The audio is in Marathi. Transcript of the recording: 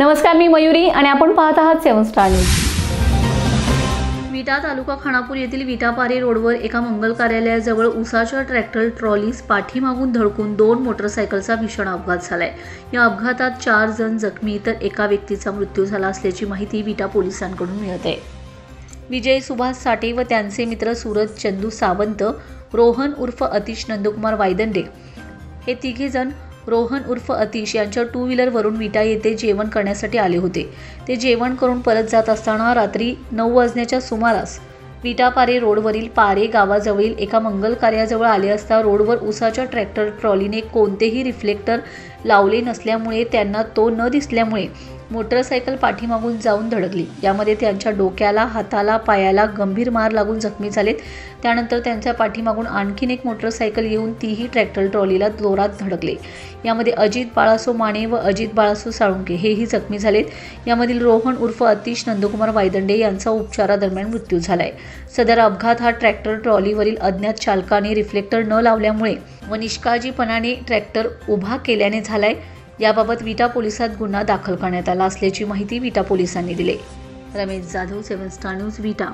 नमस्कार, मी मयुरी आणि आपण पाहत आहात 7 स्टार न्यूज। विटा तालुका खानापूर येथील विटापारे रोडवर एका मंगल कार्यालयाजवळ उसाच्या ट्रॅक्टर ट्रॉलीस पाठीमागून धडकून 2 मोटरसायकलचा भीषण अपघात झालाय। या अपघातात 4 जण जखमी तर एका व्यक्तीचा मृत्यू झाला असल्याची माहिती विटा पोलिसांकडून मिळत आहे। विजय सुभाष साठे व त्यांचे मित्र सूरज चंदू सावंत, रोहन उर्फ अतिश नंदकुमार वायदंडे हे तिघे जण रोहन उर्फ अतिश यांच्या 2 व्हीलरवरून विटा येथे जेवण करण्यासाठी आले होते। ते जेवण करून परत जात असताना रात्री 9 वाजण्याच्या सुमारास विटापारे रोडवरील पारे गावाजवळील एका मंगल कार्याजवळ आले असता रोडवर उसाच्या ट्रॅक्टर ट्रॉलीने कोणतेही रिफ्लेक्टर लावले नसल्यामुळे त्यांना तो न दिसल्यामुळे मोटरसायकल पाठीमागून जाऊन धडकली। यामध्ये त्यांच्या डोक्याला, हाताला, पायाला गंभीर मार लागून जखमी झालेत। त्यानंतर त्यांच्या पाठीमागून आणखीन एक मोटरसायकल येऊन तीही ट्रॅक्टर ट्रॉलीला जोरात धडकले। यामध्ये अजित बाळासो माने व अजित बाळासो साळुंके हेही जखमी झालेत। यामधील रोहन उर्फ अतिश नंदकुमार वायदंडे यांचा उपचारादरम्यान मृत्यू झालाय। सदर अपघात हा ट्रॅक्टर ट्रॉलीवरील अज्ञात चालकाने रिफ्लेक्टर न लावल्यामुळे व निष्काळजीपणाने ट्रॅक्टर उभा केल्याने झालाय। याबाबत विटा पोलिसात गुन्हा दाखल करण्यात आला असल्याची माहिती विटा पोलिसांनी दिली। रमेश जाधव, 7 स्टार न्यूज, विटा।